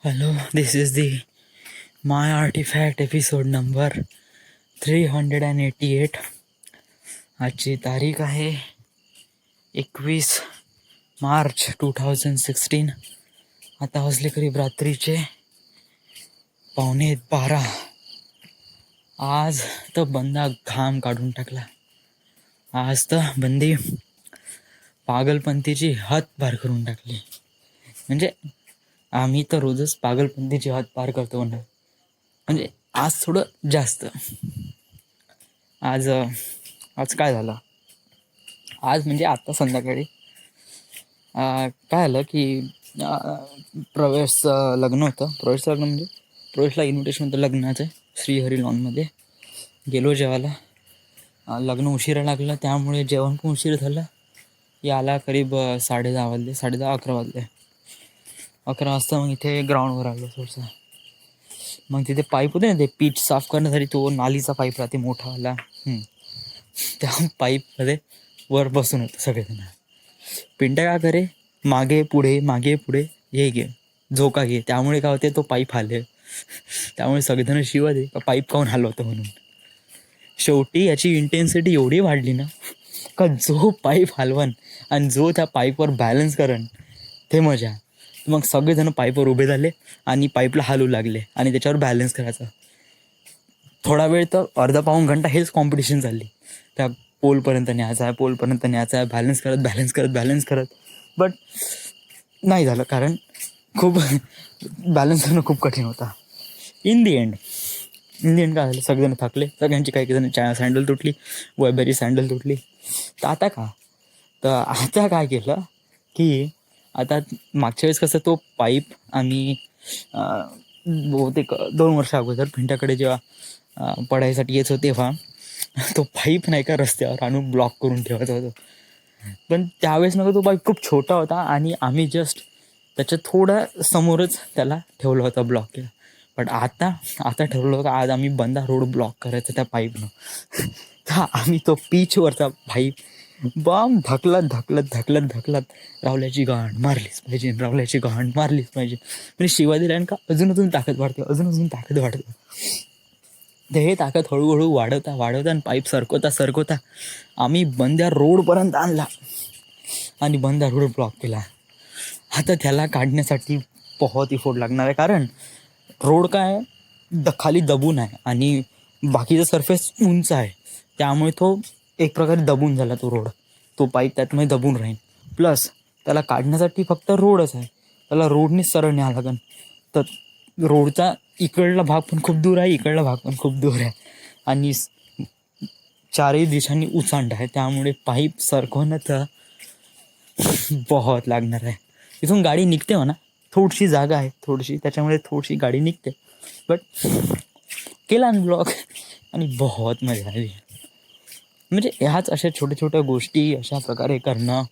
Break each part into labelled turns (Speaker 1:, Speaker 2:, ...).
Speaker 1: Hello, this is the My Artifact episode number 388. आजची तारीख आहे 21 मार्च 2016. आता वाजले करीब रात्रीचे 11:15. आज तर बंदा घाम काढून टाकला. आज तर बंदी पागलपंथीची हद पार करून टाकली. म्हणजे आम्ही तर रोजच पागलपंथीची हद पार करतो म्हणा. म्हणजे आज थोडं जास्त. आज काय झालं, आज म्हणजे आत्ता संध्याकाळी काय झालं की प्रवेश लग्न होतं. प्रवेश लग्न म्हणजे प्रवेशला इन्व्हिटेशन होतं लग्नाचं श्रीहरी लॉनमध्ये. गेलो जेवायला. लग्न उशिरा लागलं त्यामुळे जेवण पण उशीर झालं. याला करीब 10:30 वाजले, 10:30-11 वाजले. 11 वाजता मग इथे ग्राउंडवर आलो थोडंसं. मग तिथे पाईप होते ना, ते पीच साफ करण्यासाठी तो नालीचा पाईप राहते मोठावाला. त्या पाईपमध्ये वर बसून होतं सगळेजण. पिंट्या का करे मागे पुढे हे घे झोका घे. त्यामुळे काय होते, तो पाईप हाले. त्यामुळे सगळेजण शिवा दे का पाईप काऊन हलवतं म्हणून. शेवटी याची इंटेन्सिटी एवढी वाढली ना का जो पाईप हलवण आणि जो त्या पाईपवर बॅलन्स करण ते मजा. मग सगळेजण पाईपवर उभे झाले आणि पाईपला हलवू लागले आणि त्याच्यावर बॅलन्स करायचं. थोडा वेळ तर अर्धा पाऊण घंटा हेच कॉम्पिटिशन झाली. त्या पोलपर्यंत न्यायचा आहे, बॅलन्स करत बट नाही झालं, कारण खूप बॅलन्स करणं खूप कठीण होता. इन दी एंड काय झालं, सगळेजण थकले. सगळ्यांची काही जण सँडल तुटली, वैबरी सँडल तुटली. तर आता काय केलं की आता मागच्या वेळेस कसं तो पाईप आम्ही बहुतेक 2 वर्ष अगोदर भिंट्याकडे जेव्हा पडायसाठी येत होते तेव्हा तो पाईप नाही का रस्त्यावर आणून ब्लॉक करून ठेवत होतो. पण त्यावेळेस तो पाईप खूप छोटा होता आणि आम्ही जस्ट त्याच्या थोडा समोरच त्याला ठेवलं होतं ब्लॉक केलं. पण आता ठरवलं होतं आज आम्ही बंदा रोड ब्लॉक करायचा त्या पाईपनं. तर आम्ही तो पीचवरचा पाईप बम ढकलत रावल्याची गांड मारलीच पाहिजे म्हणजे शिवा दिल्यानं का अजून ताकद वाढते. तर हे ताकद हळूहळू वाढवता आणि पाईप सरकवता आम्ही बंद्या रोडपर्यंत आणला आणि बंदा रोड ब्लॉक केला. आता त्याला काढण्यासाठी बहुत इफोर्ट लागणार आहे, कारण रोड काय खाली दबून आहे आणि बाकीचा सरफेस उंच आहे. त्यामुळे तो एक प्रकारे दबून झाला. तो रोड, तो पाईप त्यातमध्ये दबून राहील. प्लस त्याला काढण्यासाठी फक्त रोडच आहे, त्याला रोडनेच सरळ न्यावं लागेल. तर रोडचा इकडला भाग पण खूप दूर आहे, इकडला भाग पण खूप दूर आहे आणि चारही दिशांनी उचांड आहे. त्यामुळे पाईप सरकवणं तर बहुत लागणार आहे. इथून गाडी निघते म्हणा, थोडीशी जागा आहे त्याच्यामुळे थोडीशी गाडी निघते. बट केला ब्लॉक आणि बहुत मजा आली. म्हणजे ह्याच अशा छोट्या गोष्टी अशा प्रकारे करणं,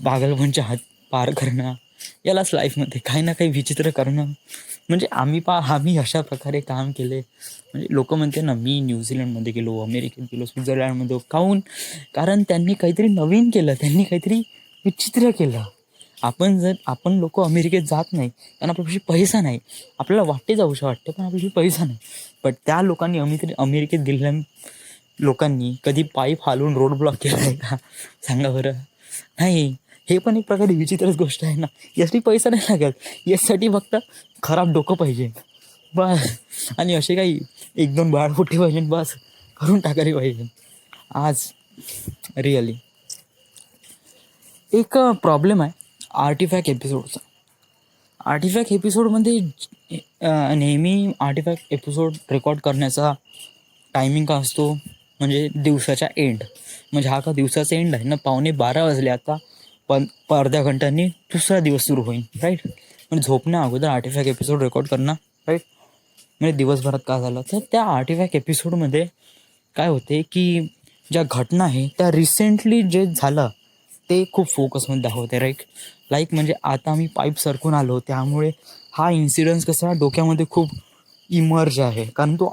Speaker 1: पागलपणच्या हात पार करणं, यालाच लाईफमध्ये काही ना काही विचित्र करणं. म्हणजे आम्ही अशा प्रकारे काम केले. म्हणजे लोक म्हणते ना, मी न्यूझीलंडमध्ये गेलो, अमेरिकेत गेलो, स्वित्झर्लंडमध्ये. कारण त्यांनी काहीतरी नवीन केलं, त्यांनी काहीतरी विचित्र केलं. आपण लोक अमेरिकेत जात नाही कारण आपल्यापाशी पैसा नाही. आपल्याला जाऊशा वाटतं पण आपल्यापाशी पैसा नाही. पण त्या लोकांनी अमेरिकेत गेलेल्या लोकांनी कधी पाईप हालवून रोड ब्लॉक केला आहे का सांगा बरं? नाही. हे पण एक प्रकारे विचित्रच गोष्ट आहे ना. यासाठी पैसा नाही लागत, यासाठी फक्त खराब डोकं पाहिजे बस, आणि असे काही 1-2 बाळफुट्टे पाहिजे बस, करून टाकायला पाहिजे. आज रिअली एक प्रॉब्लेम आहे आर्टिफॅक्ट एपिसोडचा. आर्टिफॅक्ट एपिसोडमध्ये नेहमी आर्टिफॅक्ट एपिसोड रेकॉर्ड करण्याचा टायमिंग का असतो, म्हणजे दिवसाच्या एंड. म्हणजे हा का दिवसाचा एंड आहे ना, 11:15 वाजले आता. पण अर्ध्या घंट्यांनी दुसरा दिवस सुरू होईल, राईट. म्हणजे झोपण्या अगोदर आर्टिफॅक्ट एपिसोड रेकॉर्ड करणं, राईट. म्हणजे दिवसभरात काय झालं तर त्या आर्टिफॅक्ट एपिसोडमध्ये काय होते की ज्या घटना आहे त्या रिसेंटली जे झालं ते खूप फोकसमध्ये दाखवते, लाईक म्हणजे आता आम्ही पाईप सरकून आलो त्यामुळे हा इन्सिडन्स कसा डोक्यामध्ये खूप इमर्ज आहे, कारण तो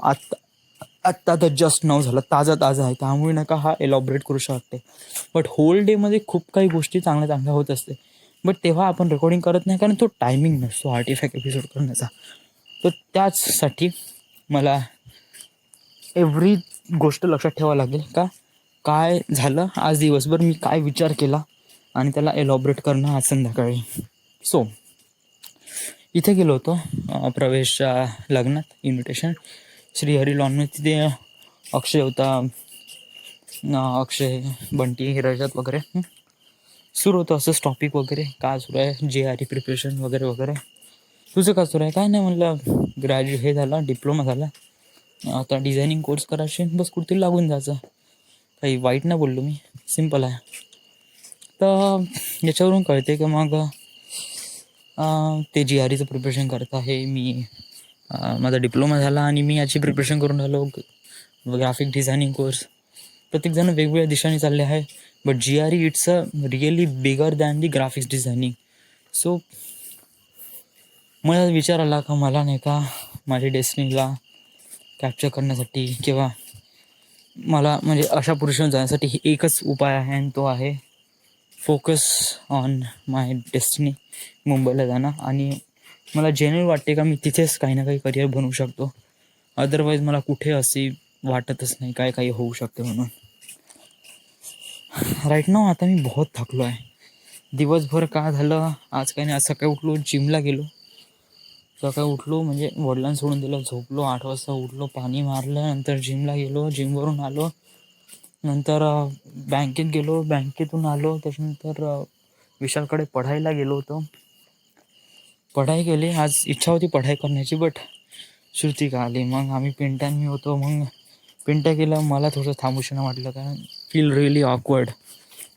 Speaker 1: आत्ता तर जस्ट नाव झाला, ताजा आहे. त्यामुळे नका हा एलॉबरेट करू शकते. बट होल डेमध्ये खूप काही गोष्टी चांगल्या होत असते. बट तेव्हा आपण रेकॉर्डिंग करत नाही, कारण तो टायमिंग नसतो आर्टिफॅक्ट एपिसोड करण्याचा. तर त्याचसाठी मला एव्हरी गोष्ट लक्षात ठेवावं लागेल का काय झालं आज दिवसभर, मी काय विचार केला, आणि त्याला एलॉबरेट करणं आज संध्याकाळी. सो इथे गेलो होतो प्रवेशच्या लग्नात, इन्व्हिटेशन श्रीहरी लॉनमध्ये. तिथे अक्षय होता, अक्षय, बंटी, रजत वगैरे. सुरू होतं असंच टॉपिक वगैरे, काय सुरू आहे, JRE प्रिपरेशन वगैरे वगैरे. तुझं काय सुरू आहे? काय नाही म्हणलं, हे झाला, डिप्लोमा झाला, आता डिझायनिंग कोर्स करायचे, बस कुठेतरी लागून जायचं. काही वाईट नाही बोललो मी, सिम्पल आहे. तर याच्यावरून कळते की मग ते JREचं प्रिपरेशन करत आहे मी. माझा डिप्लोमा झाला आणि मी याची प्रिपरेशन करून राहिलो, ग्राफिक डिझायनिंग कोर्स. प्रत्येकजण वेगवेगळ्या दिशाने चालले आहे, but JRE it's a really bigger than the graphics designing. So मला विचार आला का मला नाही का माझ्या डेस्टिनीला कॅप्चर करण्यासाठी किंवा मला म्हणजे अशा पुरुषांना जाण्यासाठी एकच उपाय आहे, आणि तो आहे फोकस ऑन माय डेस्टिनी, मुंबईला जाणं. आणि मला जेन्युइन वाटते का मी तिथेच काही ना काही करिअर बनवू शकतो. अदरवाईज मला कुठे असे वाटतच नाही काय काही होऊ शकते म्हणून. राईट नाव आता मी बहुत थकलो आहे. दिवसभर काय झालं आज काही नाही. आज सकाळी उठलो, जिमला गेलो. सकाळी उठलो म्हणजे वडिलांना सोडून दिलं, झोपलो, 8 वाजता उठलो, पाणी मारलं, नंतर जिमला गेलो, जिमवरून आलो, नंतर बँकेत गेलो, बँकेतून आलो, त्याच्यानंतर विशालकडे पढायला गेलो होतो, पढाई केली. आज इच्छा होती पढाई करण्याची, बट श्रुतिका आली. मग आम्ही पिंट्या मी होतो, मग पिंट्या केलं. मला थोडंसं थांबूशना वाटलं, कारण फील रिअली ऑकवर्ड,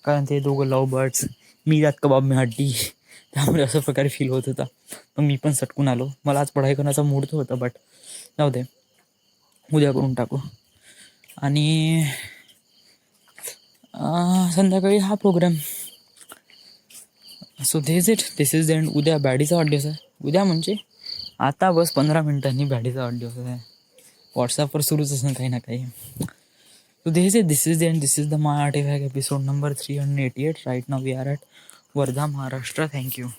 Speaker 1: कारण ते दोघं लव बर्ड्स, मी त्यात कबाब में हड्डी, त्यामुळे अशा प्रकारे फील होत होता. मग मी पण सटकून आलो. मला आज पढाई करण्याचा मूड तर होता, बट जाऊ दे, उद्या करून टाकू. आणि संध्याकाळी हा programme. So this is the end. उद्या बॅडीचा वाढदिवस आहे. उद्या म्हणजे आता बस 15 मिनिटांनी बॅडीचा वाढदिवस आहे. व्हॉट्सॲपवर सुरूच असं काही ना काही. So this is the end. This is the My Artifact episode number 388. Right now we are at Wardha, Maharashtra. Thank you.